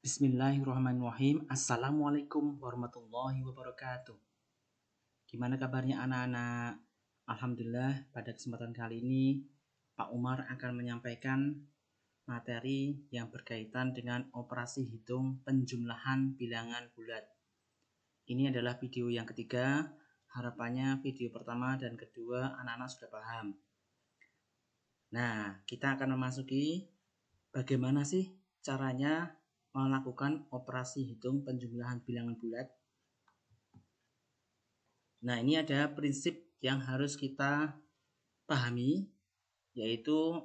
Bismillahirrahmanirrahim. Assalamualaikum warahmatullahi wabarakatuh. Gimana kabarnya anak-anak? Alhamdulillah, pada kesempatan kali ini Pak Umar akan menyampaikan materi yang berkaitan dengan operasi hitung penjumlahan bilangan bulat. Ini adalah video yang ketiga. Harapannya video pertama dan kedua anak-anak sudah paham. Nah, kita akan memasuki bagaimana sih caranya melakukan operasi hitung penjumlahan bilangan bulat. Nah, ini ada prinsip yang harus kita pahami, yaitu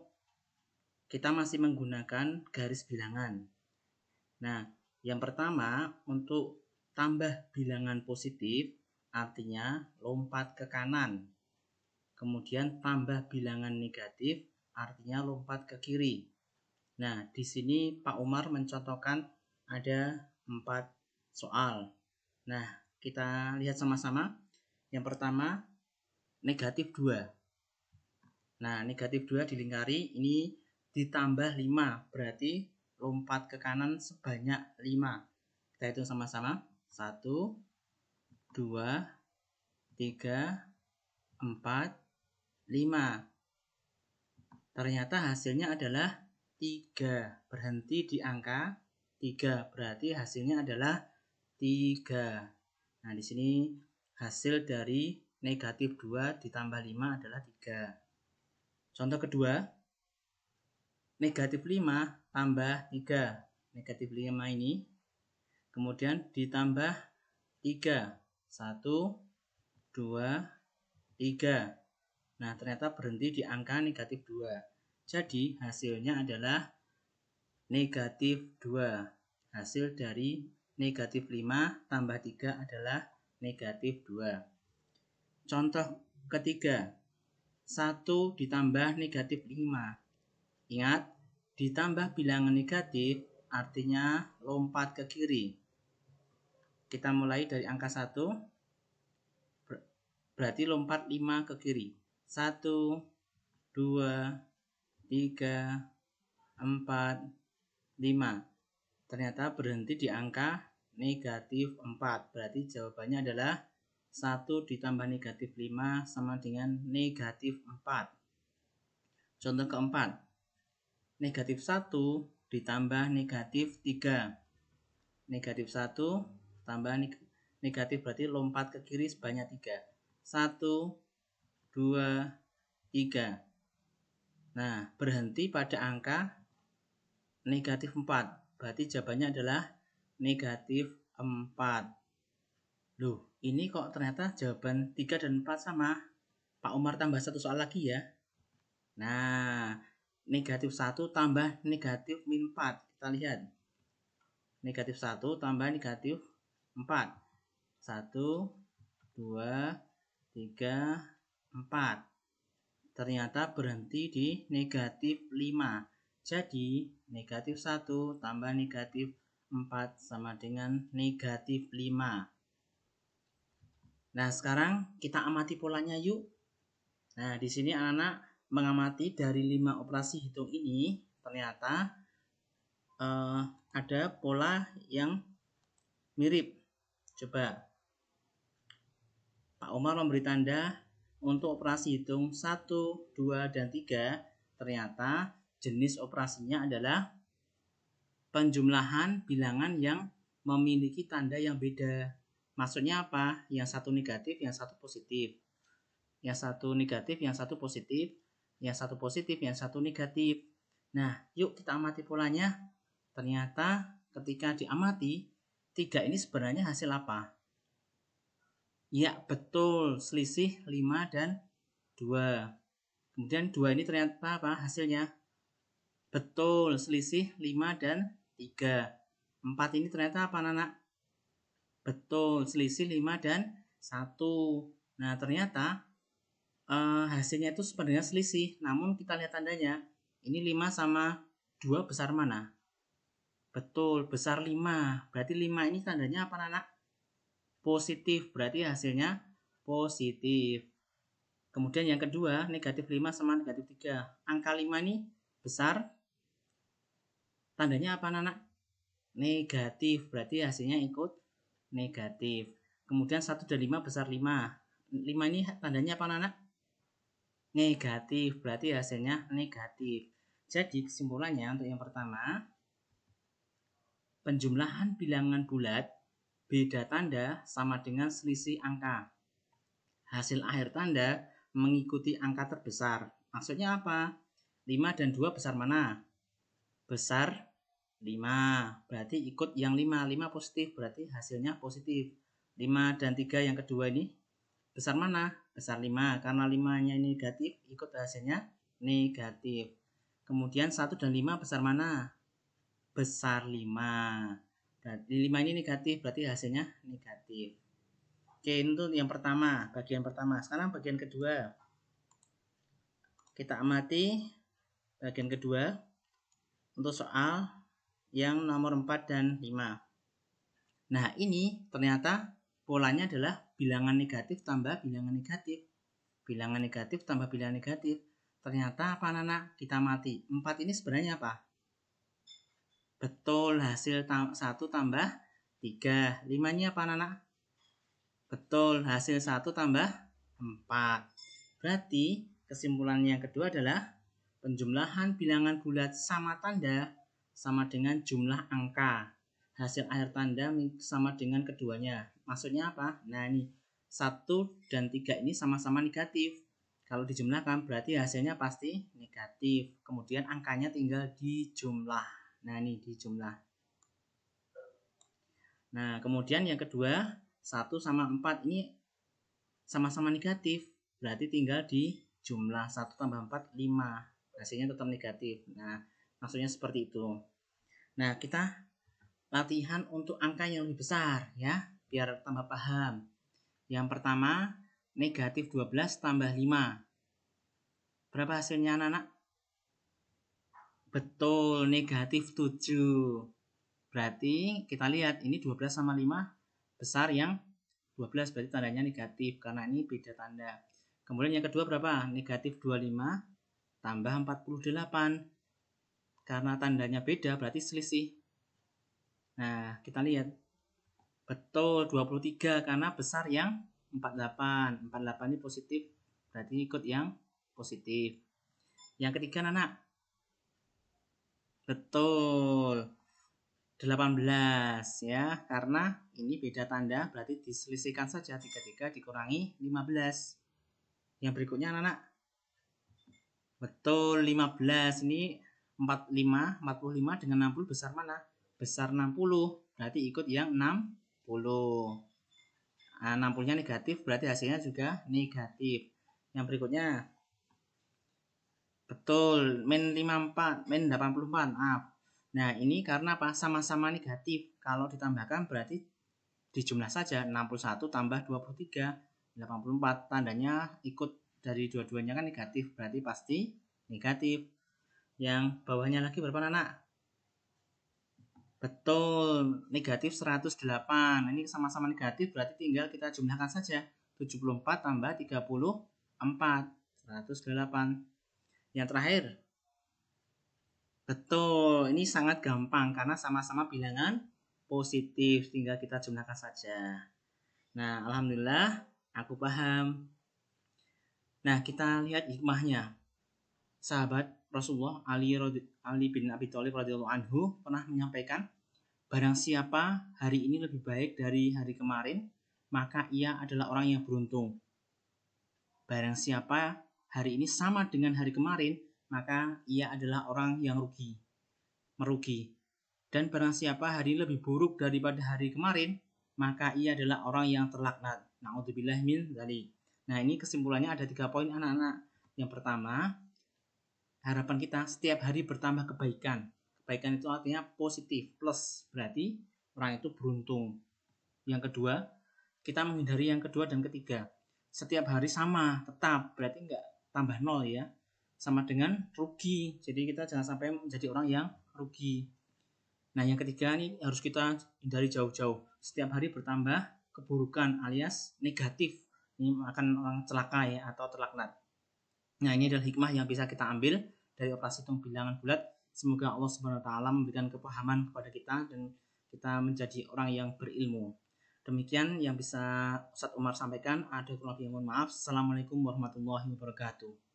kita masih menggunakan garis bilangan. Nah, yang pertama untuk tambah bilangan positif artinya lompat ke kanan. Kemudian tambah bilangan negatif artinya lompat ke kiri. Nah, di sini Pak Umar mencontohkan ada 4 soal. Nah, kita lihat sama-sama. Yang pertama, negatif 2. Nah, negatif 2 dilingkari, ini ditambah 5, berarti lompat ke kanan sebanyak 5. Kita hitung sama-sama. 1, 2, 3, 4, 5. Ternyata hasilnya adalah 3, berhenti di angka 3, berarti hasilnya adalah 3. Nah, di sini hasil dari negatif 2 ditambah 5 adalah 3. Contoh kedua, negatif 5 tambah 3. Negatif 5 ini kemudian ditambah 3. 1, 2, 3. Nah, ternyata berhenti di angka negatif 2. Jadi hasilnya adalah negatif 2. Hasil dari negatif 5 tambah 3 adalah negatif 2. Contoh ketiga, 1 ditambah negatif 5. Ingat, ditambah bilangan negatif artinya lompat ke kiri. Kita mulai dari angka 1, berarti lompat 5 ke kiri. 1, 2, 3, 4, 5. Ternyata berhenti di angka negatif 4. Berarti jawabannya adalah 1 ditambah negatif 5 sama dengan negatif 4. Contoh keempat, negatif 1 ditambah negatif 3. Negatif 1 tambah negatif berarti lompat ke kiri sebanyak 3. 1, 2, 3. Nah, berhenti pada angka negatif 4. Berarti jawabannya adalah negatif 4. Loh, ini kok ternyata jawaban 3 dan 4 sama. Pak Umar tambah satu soal lagi ya. Nah, negatif 1 tambah negatif min 4. Kita lihat. Negatif 1 tambah negatif 4. 1, 2, 3, 4. Ternyata berhenti di negatif 5. Jadi, negatif 1 tambah negatif 4 sama dengan negatif 5. Nah, sekarang kita amati polanya yuk. Nah, di sini anak-anak mengamati dari 5 operasi hitung ini, ternyata ada pola yang mirip. Coba, Pak Umar memberi tanda untuk operasi hitung 1, 2, dan 3. Ternyata jenis operasinya adalah penjumlahan bilangan yang memiliki tanda yang beda. Maksudnya apa? Yang satu negatif, yang satu positif. Yang satu negatif, yang satu positif. Yang satu positif, yang satu negatif. Nah, yuk kita amati polanya. Ternyata ketika diamati, 3 ini sebenarnya hasil apa? Ya, betul. Selisih 5 dan 2. Kemudian 2 ini ternyata apa hasilnya? Betul, selisih 5 dan 3. 4 ini ternyata apa, anak? Betul, selisih 5 dan 1. Nah, ternyata hasilnya itu sebenarnya selisih. Namun kita lihat tandanya. Ini 5 sama 2 besar mana? Betul, besar 5. Berarti 5 ini tandanya apa, anak? Positif. Berarti hasilnya positif. Kemudian yang kedua, negatif 5 sama negatif 3. Angka 5 ini besar. Tandanya apa, anak? negatif, berarti hasilnya ikut negatif. Kemudian 1 dan 5 besar 5. 5 ini tandanya apa anak? Negatif, berarti hasilnya negatif. Jadi kesimpulannya untuk yang pertama, penjumlahan bilangan bulat beda tanda sama dengan selisih angka. Hasil akhir tanda mengikuti angka terbesar. Maksudnya apa? 5 dan 2 besar mana? Besar 5. Berarti ikut yang 5. 5 positif, berarti hasilnya positif. 5 dan 3 yang kedua ini besar mana? Besar 5. Karena 5-nya ini negatif, ikut hasilnya negatif. Kemudian 1 dan 5 besar mana? Besar 5. Berarti 5 ini negatif, berarti hasilnya negatif. Oke, itu yang pertama, bagian pertama. Sekarang bagian kedua. Kita amati bagian kedua untuk soal yang nomor 4 dan 5. Nah, ini ternyata polanya adalah bilangan negatif tambah bilangan negatif. Bilangan negatif tambah bilangan negatif. Ternyata apa anak-anak? Kita amati. 4 ini sebenarnya apa? Betul, hasil 1 tambah 3. 5 ini apa anak-anak? Betul, hasil 1 tambah 4. Berarti kesimpulan yang kedua adalah penjumlahan bilangan bulat sama tanda sama dengan jumlah angka. Hasil akhir tanda sama dengan keduanya. Maksudnya apa? Nah ini 1 dan 3 ini sama-sama negatif. Kalau dijumlahkan berarti hasilnya pasti negatif. Kemudian angkanya tinggal dijumlah. Nah ini dijumlah. Nah kemudian yang kedua, 1 sama 4 ini sama-sama negatif, berarti tinggal dijumlah. 1 tambah 4, 5. Hasilnya tetap negatif. Nah, maksudnya seperti itu. Nah, kita latihan untuk angka yang lebih besar ya, biar tambah paham. Yang pertama, negatif 12 tambah 5. Berapa hasilnya anak-anak? Betul, negatif 7. Berarti kita lihat ini 12 sama 5 besar yang 12, berarti tandanya negatif karena ini beda tanda. Kemudian yang kedua berapa? Negatif 25 tambah 48. Karena tandanya beda berarti selisih. Nah, kita lihat. Betul, 23 karena besar yang 48. 48 ini positif, berarti ikut yang positif. Yang ketiga anak. Betul. 18 ya, karena ini beda tanda berarti diselisihkan saja. 33 dikurangi 15. Yang berikutnya anak-anak. Betul, 15 ini 45 dengan 60 besar mana? Besar 60, berarti ikut yang 60. Nah, 60-nya negatif berarti hasilnya juga negatif. Yang berikutnya. Betul, min 54, min 84. Maaf. Nah, ini karena apa? Sama-sama negatif. Kalau ditambahkan berarti dijumlah saja. 61 tambah 23, 84. Tandanya ikut dari dua-duanya kan negatif. Berarti pasti negatif. Yang bawahnya lagi berapa anak? Betul, negatif 108. Ini sama-sama negatif berarti tinggal kita jumlahkan saja. 74 tambah 34, 108. Yang terakhir. Betul, ini sangat gampang karena sama-sama bilangan positif, tinggal kita jumlahkan saja. Nah, alhamdulillah aku paham. Nah, kita lihat hikmahnya. Sahabat Rasulullah Ali bin Abi Thalib radhiyallahu anhu pernah menyampaikan, barang siapa hari ini lebih baik dari hari kemarin, maka ia adalah orang yang beruntung. Barang siapa hari ini sama dengan hari kemarin, maka ia adalah orang yang merugi. Dan barang siapa hari lebih buruk daripada hari kemarin, maka ia adalah orang yang terlaknat. Na'udzubillah min dzalik. Nah, ini kesimpulannya ada 3 poin anak-anak. Yang pertama, harapan kita setiap hari bertambah kebaikan. Kebaikan itu artinya positif, plus, berarti orang itu beruntung. Yang kedua, kita menghindari yang kedua dan ketiga. Setiap hari sama, tetap, berarti enggak tambah 0 ya. Sama dengan rugi. Jadi kita jangan sampai menjadi orang yang rugi. Nah, yang ketiga nih harus kita hindari jauh-jauh. Setiap hari bertambah keburukan alias negatif. Ini akan orang celaka ya atau terlaknat. Nah, ini adalah hikmah yang bisa kita ambil dari operasi hitung bilangan bulat Semoga Allah Subhanahu wa taala memberikan kepahaman kepada kita dan kita menjadi orang yang berilmu. Demikian yang bisa Ustadz Umar sampaikan. Ada kurang lebih mohon maaf. Assalamualaikum warahmatullahi wabarakatuh.